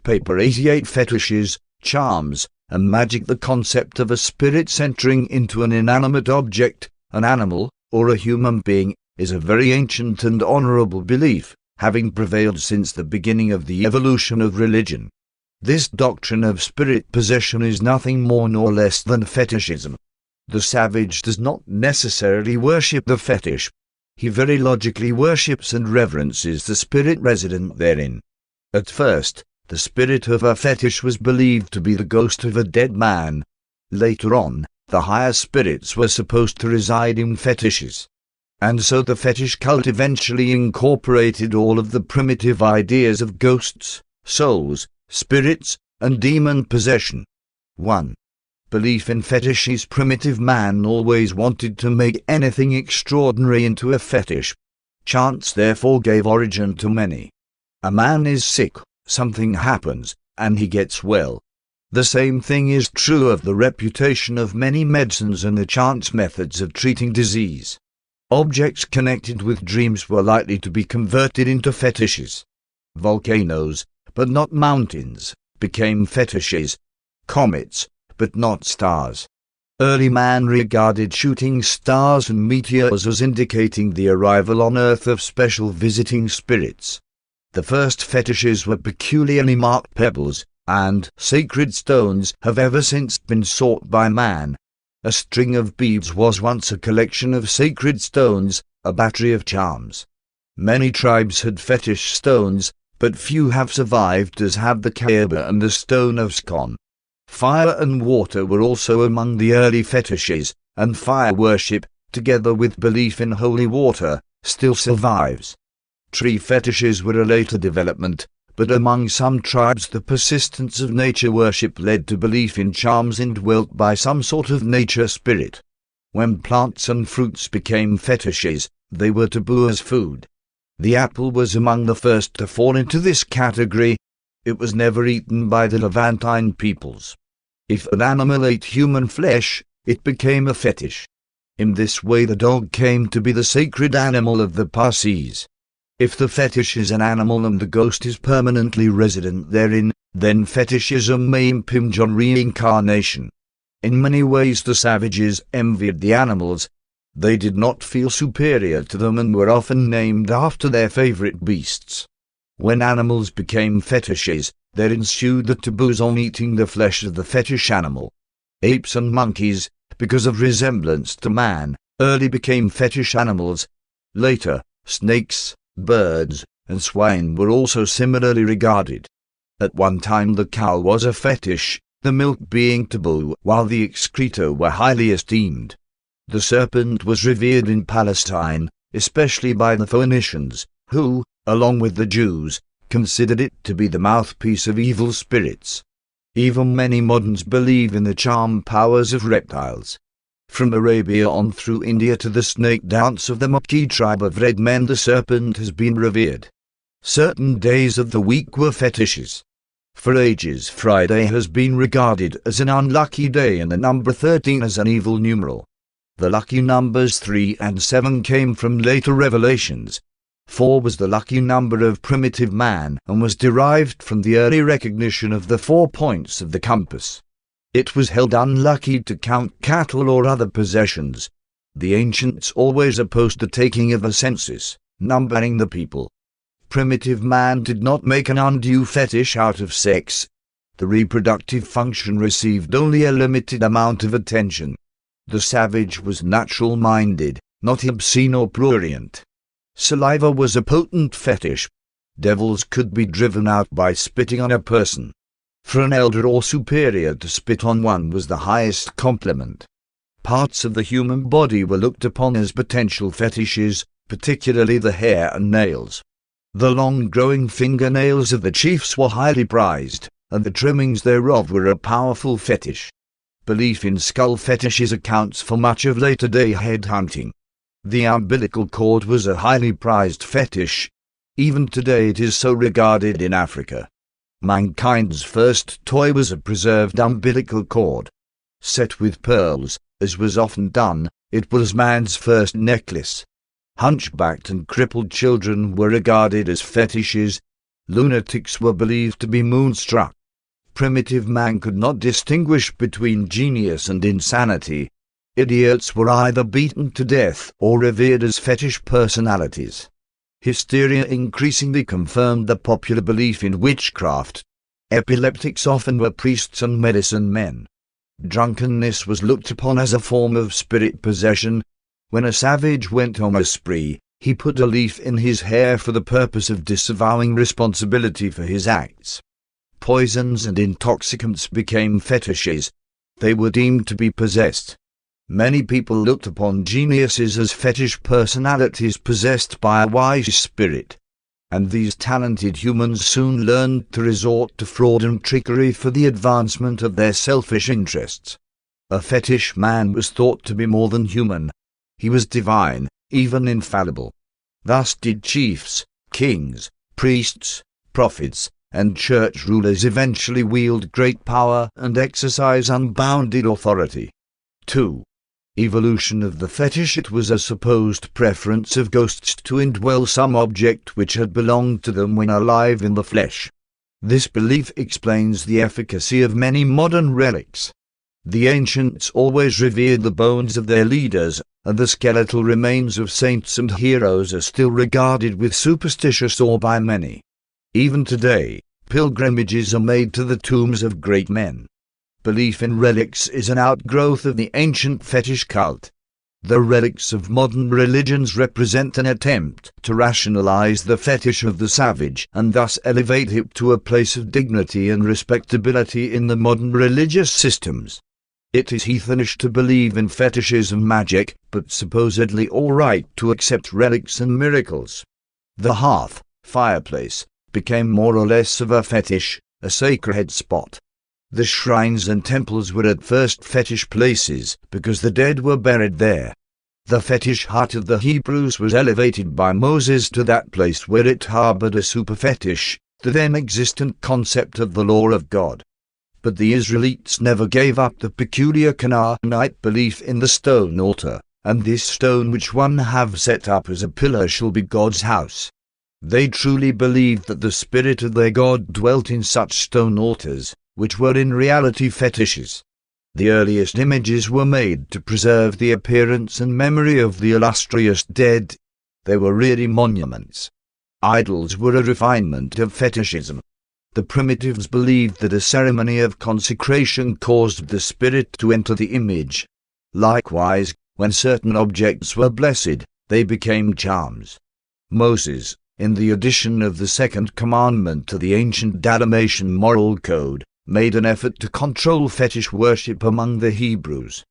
newspaper 88 fetishes, charms, and magic. The concept of a spirit entering into an inanimate object, an animal, or a human being, is a very ancient and honorable belief, having prevailed since the beginning of the evolution of religion. This doctrine of spirit possession is nothing more nor less than fetishism. The savage does not necessarily worship the fetish. He very logically worships and reverences the spirit resident therein. At first, the spirit of a fetish was believed to be the ghost of a dead man. Later on, the higher spirits were supposed to reside in fetishes. And so the fetish cult eventually incorporated all of the primitive ideas of ghosts, souls, spirits, and demon possession. 1. Belief in fetishes. Primitive man always wanted to make anything extraordinary into a fetish. Chance therefore gave origin to many. A man is sick, something happens, and he gets well. The same thing is true of the reputation of many medicines and the chance methods of treating disease. Objects connected with dreams were likely to be converted into fetishes. Volcanoes, but not mountains, became fetishes. Comets, but not stars. Early man regarded shooting stars and meteors as indicating the arrival on Earth of special visiting spirits. The first fetishes were peculiarly marked pebbles, and sacred stones have ever since been sought by man. A string of beads was once a collection of sacred stones, a battery of charms. Many tribes had fetish stones, but few have survived, as have the Kaaba and the stone of Skon. Fire and water were also among the early fetishes, and fire worship, together with belief in holy water, still survives. Tree fetishes were a later development, but among some tribes the persistence of nature worship led to belief in charms indwelt by some sort of nature spirit. When plants and fruits became fetishes, they were taboo as food. The apple was among the first to fall into this category. It was never eaten by the Levantine peoples. If an animal ate human flesh, it became a fetish. In this way the dog came to be the sacred animal of the Parsis. If the fetish is an animal and the ghost is permanently resident therein, then fetishism may impinge on reincarnation. In many ways the savages envied the animals. They did not feel superior to them and were often named after their favorite beasts. When animals became fetishes, there ensued the taboos on eating the flesh of the fetish animal. Apes and monkeys, because of resemblance to man, early became fetish animals. Later, snakes, birds, and swine were also similarly regarded. At one time the cow was a fetish, the milk being taboo, while the excreta were highly esteemed. The serpent was revered in Palestine, especially by the Phoenicians, who, along with the Jews, considered it to be the mouthpiece of evil spirits. Even many moderns believe in the charm powers of reptiles. From Arabia on through India to the snake dance of the Maki tribe of red men, the serpent has been revered. Certain days of the week were fetishes. For ages Friday has been regarded as an unlucky day and the number 13 as an evil numeral. The lucky numbers 3 and 7 came from later revelations. 4 was the lucky number of primitive man and was derived from the early recognition of the 4 points of the compass. It was held unlucky to count cattle or other possessions. The ancients always opposed the taking of a census, numbering the people. Primitive man did not make an undue fetish out of sex. The reproductive function received only a limited amount of attention. The savage was natural-minded, not obscene or prurient. Saliva was a potent fetish. Devils could be driven out by spitting on a person. For an elder or superior to spit on one was the highest compliment. Parts of the human body were looked upon as potential fetishes, particularly the hair and nails. The long-growing fingernails of the chiefs were highly prized, and the trimmings thereof were a powerful fetish. Belief in skull fetishes accounts for much of later-day headhunting. The umbilical cord was a highly prized fetish. Even today it is so regarded in Africa. Mankind's first toy was a preserved umbilical cord. Set with pearls, as was often done, it was man's first necklace. Hunchbacked and crippled children were regarded as fetishes. Lunatics were believed to be moonstruck. Primitive man could not distinguish between genius and insanity. Idiots were either beaten to death or revered as fetish personalities. Hysteria increasingly confirmed the popular belief in witchcraft. Epileptics often were priests and medicine men. Drunkenness was looked upon as a form of spirit possession. When a savage went on a spree, he put a leaf in his hair for the purpose of disavowing responsibility for his acts. Poisons and intoxicants became fetishes. They were deemed to be possessed. Many people looked upon geniuses as fetish personalities possessed by a wise spirit. And these talented humans soon learned to resort to fraud and trickery for the advancement of their selfish interests. A fetish man was thought to be more than human. He was divine, even infallible. Thus did chiefs, kings, priests, prophets, and church rulers eventually wield great power and exercise unbounded authority. 2. Evolution of the fetish. It was a supposed preference of ghosts to indwell some object which had belonged to them when alive in the flesh. This belief explains the efficacy of many modern relics. The ancients always revered the bones of their leaders, and the skeletal remains of saints and heroes are still regarded with superstitious awe by many. Even today, pilgrimages are made to the tombs of great men. Belief in relics is an outgrowth of the ancient fetish cult. The relics of modern religions represent an attempt to rationalize the fetish of the savage and thus elevate it to a place of dignity and respectability in the modern religious systems. It is heathenish to believe in fetishes and magic, but supposedly all right to accept relics and miracles. The hearth, fireplace, became more or less of a fetish, a sacred spot. The shrines and temples were at first fetish places because the dead were buried there. The fetish hut of the Hebrews was elevated by Moses to that place where it harbored a super-fetish, the then existent concept of the law of God. But the Israelites never gave up the peculiar Canaanite belief in the stone altar, and this stone which one have set up as a pillar shall be God's house. They truly believed that the spirit of their God dwelt in such stone altars, which were in reality fetishes. The earliest images were made to preserve the appearance and memory of the illustrious dead. They were really monuments. Idols were a refinement of fetishism. The primitives believed that a ceremony of consecration caused the spirit to enter the image. Likewise, when certain objects were blessed, they became charms. Moses, in the addition of the second commandment to the ancient Dalmatian moral code, made an effort to control fetish worship among the Hebrews.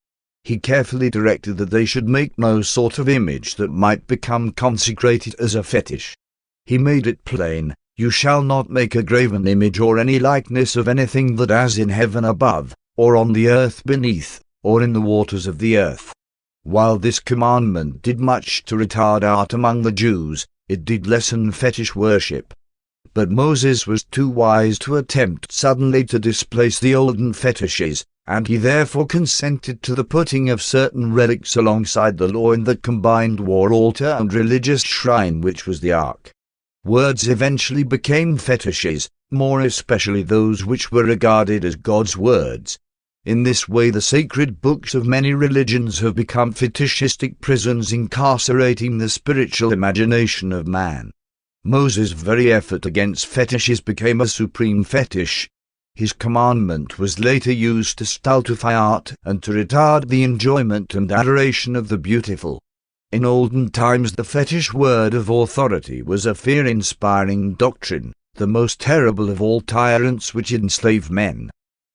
He carefully directed that they should make no sort of image that might become consecrated as a fetish. He made it plain, "You shall not make a graven image or any likeness of anything that is in heaven above, or on the earth beneath, or in the waters of the earth." While this commandment did much to retard art among the Jews, it did lessen fetish worship. But Moses was too wise to attempt suddenly to displace the olden fetishes, and he therefore consented to the putting of certain relics alongside the law in the combined war altar and religious shrine which was the ark. Words eventually became fetishes, more especially those which were regarded as God's words. In this way the sacred books of many religions have become fetishistic prisons incarcerating the spiritual imagination of man. Moses' very effort against fetishes became a supreme fetish. His commandment was later used to stultify art and to retard the enjoyment and adoration of the beautiful. In olden times the fetish word of authority was a fear-inspiring doctrine, the most terrible of all tyrants which enslave men.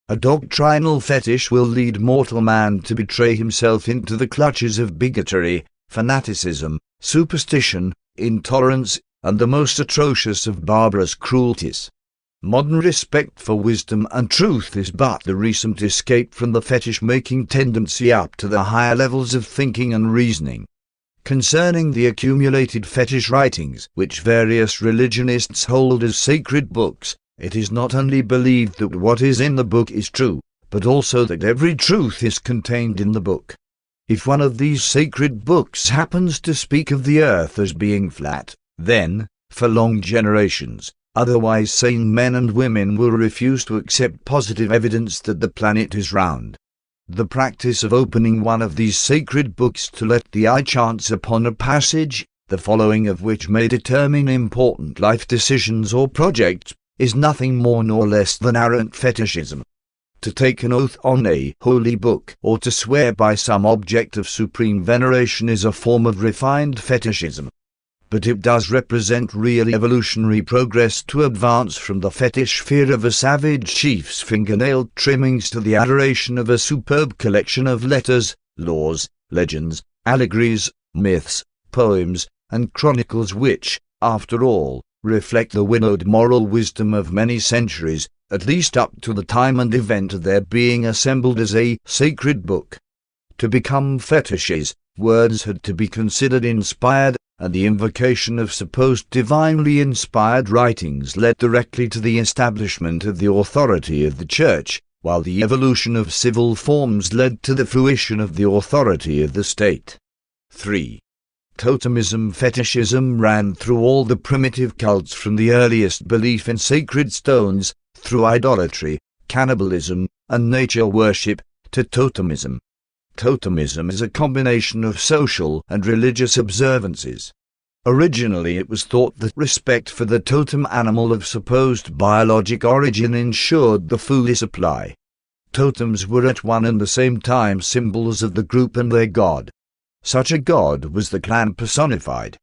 A doctrinal fetish will lead mortal man to betray himself into the clutches of bigotry, fanaticism, superstition, intolerance, and the most atrocious of barbarous cruelties. Modern respect for wisdom and truth is but the recent escape from the fetish-making tendency up to the higher levels of thinking and reasoning. Concerning the accumulated fetish writings, which various religionists hold as sacred books, it is not only believed that what is in the book is true, but also that every truth is contained in the book. If one of these sacred books happens to speak of the earth as being flat, then, for long generations, Otherwise sane men and women will refuse to accept positive evidence that the planet is round. The practice of opening one of these sacred books to let the eye chance upon a passage, the following of which may determine important life decisions or projects, is nothing more nor less than arrant fetishism. To take an oath on a holy book or to swear by some object of supreme veneration is a form of refined fetishism. But it does represent real evolutionary progress to advance from the fetish fear of a savage chief's fingernail trimmings to the adoration of a superb collection of letters, laws, legends, allegories, myths, poems, and chronicles which, after all, reflect the winnowed moral wisdom of many centuries, at least up to the time and event of their being assembled as a sacred book. To become fetishes, words had to be considered inspired, and the invocation of supposed divinely inspired writings led directly to the establishment of the authority of the Church, while the evolution of civil forms led to the fruition of the authority of the state. 3. Totemism. Fetishism ran through all the primitive cults, from the earliest belief in sacred stones, through idolatry, cannibalism, and nature worship, to totemism. Totemism is a combination of social and religious observances. Originally it was thought that respect for the totem animal of supposed biologic origin ensured the food supply. Totems were at one and the same time symbols of the group and their god. Such a god was the clan personified.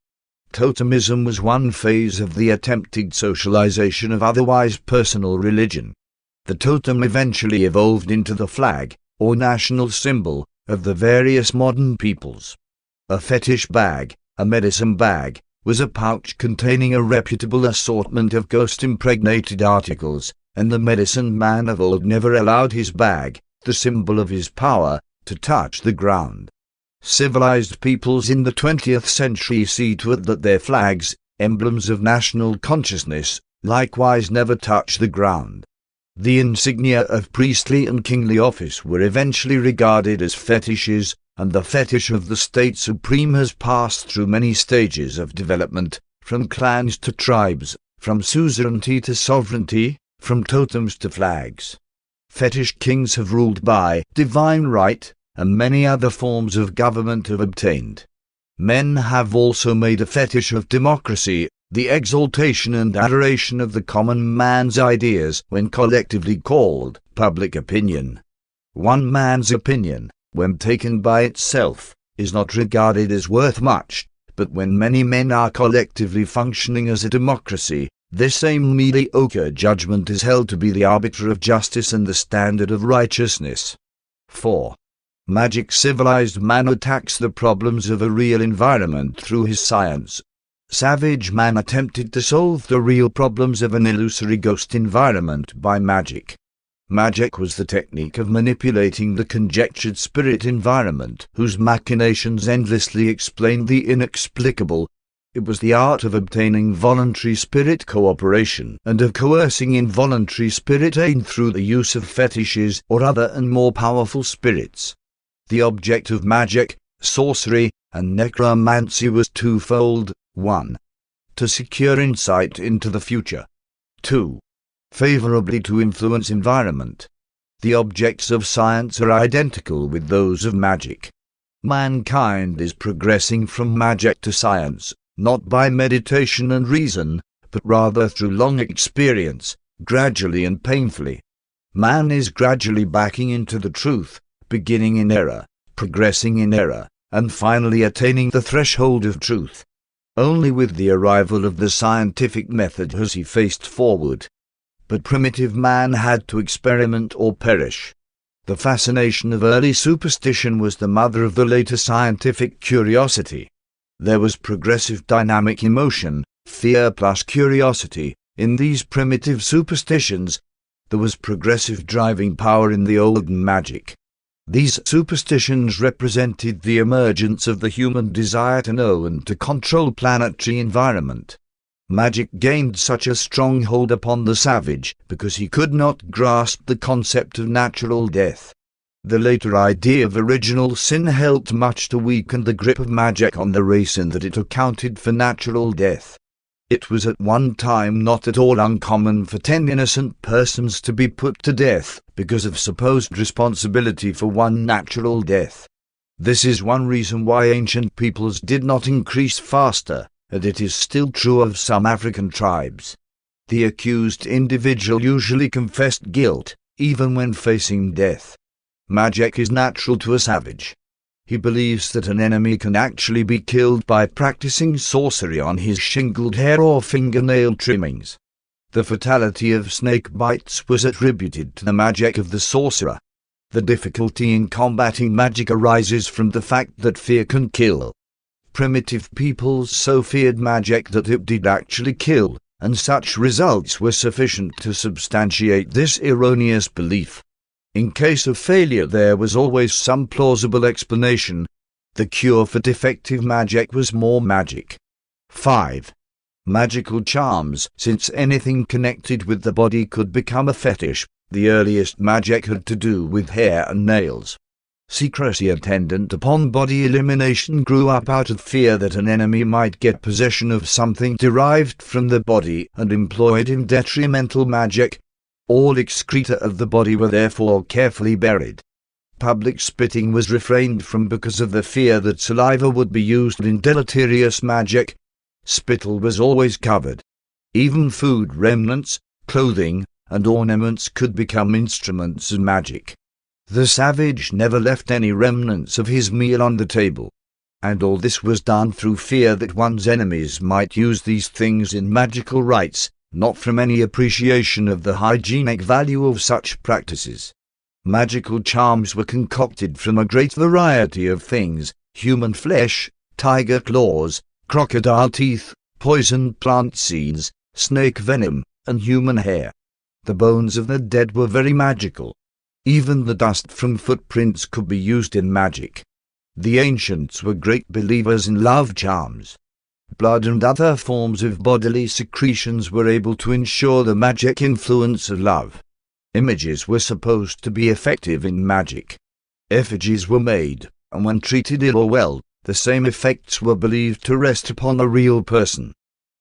Totemism was one phase of the attempted socialization of otherwise personal religion. The totem eventually evolved into the flag, or national symbol, of the various modern peoples. A fetish bag, a medicine bag, was a pouch containing a reputable assortment of ghost-impregnated articles, and the medicine man of old never allowed his bag, the symbol of his power, to touch the ground. Civilized peoples in the 20th century see to it that their flags, emblems of national consciousness, likewise never touch the ground. The insignia of priestly and kingly office were eventually regarded as fetishes, and the fetish of the state supreme has passed through many stages of development, from clans to tribes, from suzerainty to sovereignty, from totems to flags. Fetish kings have ruled by divine right, and many other forms of government have obtained. Men have also made a fetish of democracy, the exaltation and adoration of the common man's ideas when collectively called public opinion. One man's opinion, when taken by itself, is not regarded as worth much, but when many men are collectively functioning as a democracy, this same mediocre judgment is held to be the arbiter of justice and the standard of righteousness. 4. Magic. Civilized man attacks the problems of a real environment through his science. Savage man attempted to solve the real problems of an illusory ghost environment by magic. Magic was the technique of manipulating the conjectured spirit environment, whose machinations endlessly explained the inexplicable. It was the art of obtaining voluntary spirit cooperation and of coercing involuntary spirit aid through the use of fetishes or other and more powerful spirits. The object of magic, sorcery, and necromancy was twofold: 1. To secure insight into the future. 2. Favorably to influence environment. The objects of science are identical with those of magic. Mankind is progressing from magic to science, not by meditation and reason, but rather through long experience, gradually and painfully. Man is gradually backing into the truth, beginning in error, progressing in error, and finally attaining the threshold of truth. Only with the arrival of the scientific method has he faced forward. But primitive man had to experiment or perish. The fascination of early superstition was the mother of the later scientific curiosity. There was progressive dynamic emotion, fear plus curiosity, in these primitive superstitions. There was progressive driving power in the olden magic. These superstitions represented the emergence of the human desire to know and to control planetary environment. Magic gained such a strong hold upon the savage because he could not grasp the concept of natural death. The later idea of original sin helped much to weaken the grip of magic on the race in that it accounted for natural death. It was at one time not at all uncommon for 10 innocent persons to be put to death because of supposed responsibility for one natural death. This is one reason why ancient peoples did not increase faster, and it is still true of some African tribes. The accused individual usually confessed guilt, even when facing death. Magic is natural to a savage. He believes that an enemy can actually be killed by practicing sorcery on his shingled hair or fingernail trimmings. The fatality of snake bites was attributed to the magic of the sorcerer. The difficulty in combating magic arises from the fact that fear can kill. Primitive peoples so feared magic that it did actually kill, and such results were sufficient to substantiate this erroneous belief. In case of failure there was always some plausible explanation. The cure for defective magic was more magic. 5. Magical charms. Since anything connected with the body could become a fetish, the earliest magic had to do with hair and nails. Secrecy attendant upon body elimination grew up out of fear that an enemy might get possession of something derived from the body and employed in detrimental magic. All excreta of the body were therefore carefully buried. Public spitting was refrained from because of the fear that saliva would be used in deleterious magic. Spittle was always covered. Even food remnants, clothing, and ornaments could become instruments of magic. The savage never left any remnants of his meal on the table. And all this was done through fear that one's enemies might use these things in magical rites, not from any appreciation of the hygienic value of such practices. Magical charms were concocted from a great variety of things: human flesh, tiger claws, crocodile teeth, poisoned plant seeds, snake venom, and human hair. The bones of the dead were very magical. Even the dust from footprints could be used in magic. The ancients were great believers in love charms. Blood and other forms of bodily secretions were able to ensure the magic influence of love. Images were supposed to be effective in magic. Effigies were made, and when treated ill or well, the same effects were believed to rest upon a real person.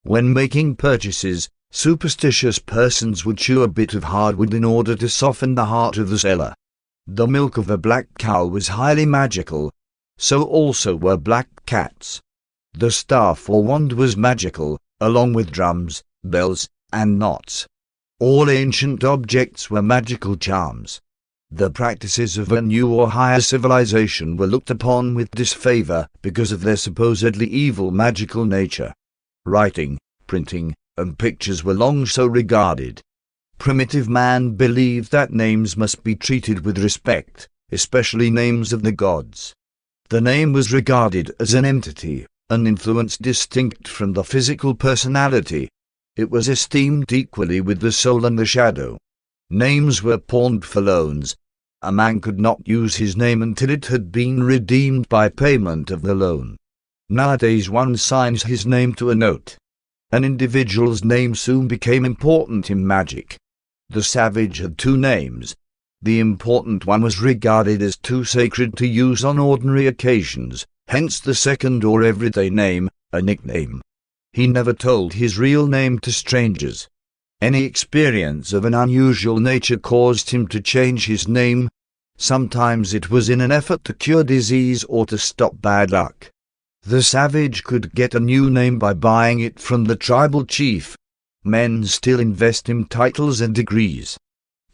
When making purchases, superstitious persons would chew a bit of hardwood in order to soften the heart of the seller. The milk of a black cow was highly magical. So also were black cats. The staff or wand was magical, along with drums, bells, and knots. All ancient objects were magical charms. The practices of a new or higher civilization were looked upon with disfavor because of their supposedly evil magical nature. Writing, printing, and pictures were long so regarded. Primitive man believed that names must be treated with respect, especially names of the gods. The name was regarded as an entity, an influence distinct from the physical personality. It was esteemed equally with the soul and the shadow. Names were pawned for loans. A man could not use his name until it had been redeemed by payment of the loan. Nowadays one signs his name to a note. An individual's name soon became important in magic. The savage had two names. The important one was regarded as too sacred to use on ordinary occasions, hence the second or everyday name, a nickname. He never told his real name to strangers. Any experience of an unusual nature caused him to change his name. Sometimes it was in an effort to cure disease or to stop bad luck. The savage could get a new name by buying it from the tribal chief. Men still invest in titles and degrees.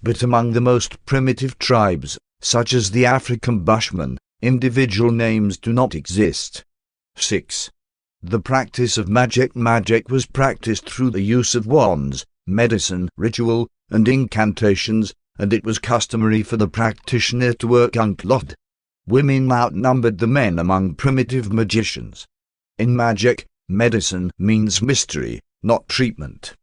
But among the most primitive tribes, such as the African Bushmen, individual names do not exist. 6. The practice of magic was practiced through the use of wands, medicine, ritual, and incantations, and it was customary for the practitioner to work unclothed. Women outnumbered the men among primitive magicians. In magic, medicine means mystery, not treatment.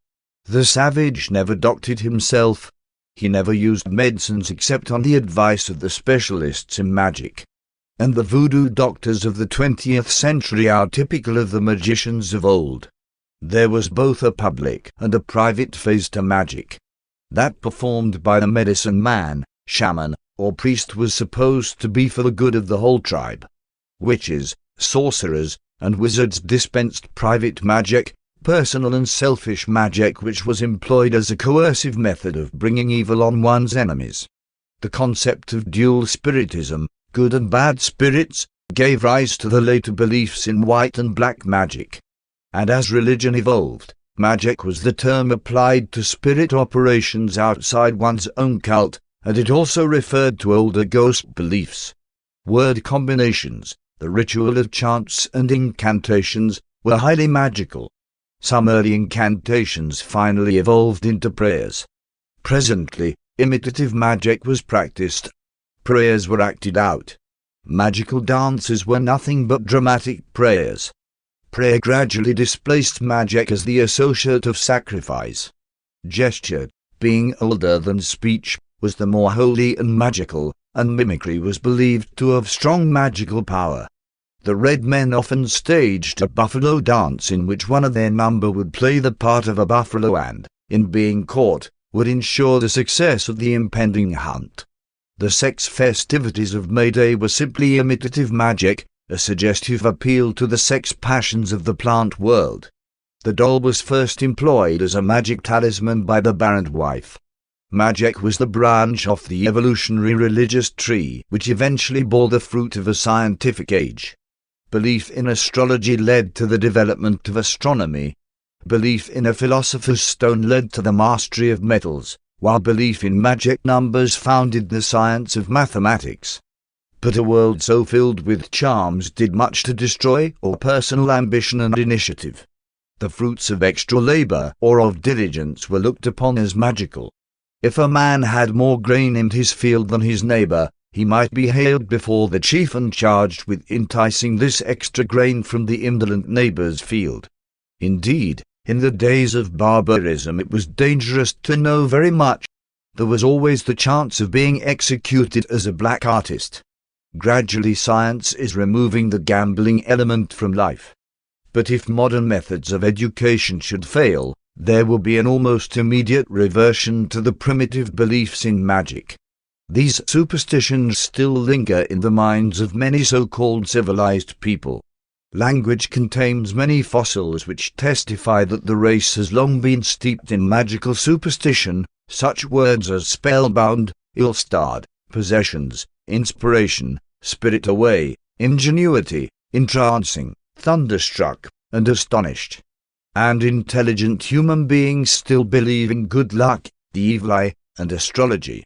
The savage never doctored himself. He never used medicines except on the advice of the specialists in magic. And the voodoo doctors of the 20th century are typical of the magicians of old. There was both a public and a private phase to magic. That performed by the medicine man, shaman, or priest was supposed to be for the good of the whole tribe. Witches, sorcerers, and wizards dispensed private magic, personal and selfish magic which was employed as a coercive method of bringing evil on one's enemies. The concept of dual spiritism, good and bad spirits, gave rise to the later beliefs in white and black magic. And as religion evolved, magic was the term applied to spirit operations outside one's own cult, and it also referred to older ghost beliefs. Word combinations, the ritual of chants and incantations, were highly magical. Some early incantations finally evolved into prayers. Presently, imitative magic was practiced. Prayers were acted out. Magical dances were nothing but dramatic prayers. Prayer gradually displaced magic as the associate of sacrifice. Gesture, being older than speech, was the more holy and magical, and mimicry was believed to have strong magical power. The red men often staged a buffalo dance in which one of their number would play the part of a buffalo and, in being caught, would ensure the success of the impending hunt. The sex festivities of May Day were simply imitative magic, a suggestive appeal to the sex passions of the plant world. The doll was first employed as a magic talisman by the barren wife. Magic was the branch off the evolutionary religious tree which eventually bore the fruit of a scientific age. Belief in astrology led to the development of astronomy. Belief in a philosopher's stone led to the mastery of metals, while belief in magic numbers founded the science of mathematics. But a world so filled with charms did much to destroy or personal ambition and initiative. The fruits of extra labor or of diligence were looked upon as magical. If a man had more grain in his field than his neighbor, he might be haled before the chief and charged with enticing this extra grain from the indolent neighbor's field. Indeed, in the days of barbarism it was dangerous to know very much. There was always the chance of being executed as a black artist. Gradually science is removing the gambling element from life. But if modern methods of education should fail, there will be an almost immediate reversion to the primitive beliefs in magic. These superstitions still linger in the minds of many so-called civilized people. Language contains many fossils which testify that the race has long been steeped in magical superstition, such words as spellbound, ill-starred, possessions, inspiration, spirit away, ingenuity, entrancing, thunderstruck, and astonished. And intelligent human beings still believe in good luck, the evil eye, and astrology.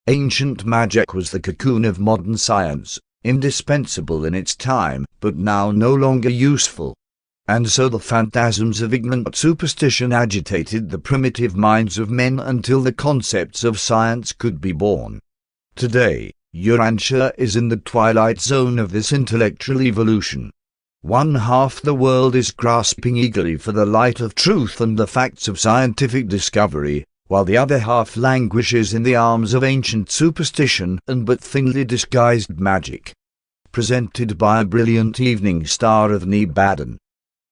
Ancient magic was the cocoon of modern science, indispensable in its time, but now no longer useful. And so the phantasms of ignorant superstition agitated the primitive minds of men until the concepts of science could be born. Today, Urantia is in the twilight zone of this intellectual evolution. One half the world is grasping eagerly for the light of truth and the facts of scientific discovery, while the other half languishes in the arms of ancient superstition and but thinly disguised magic. Presented by a brilliant evening star of Nebadan.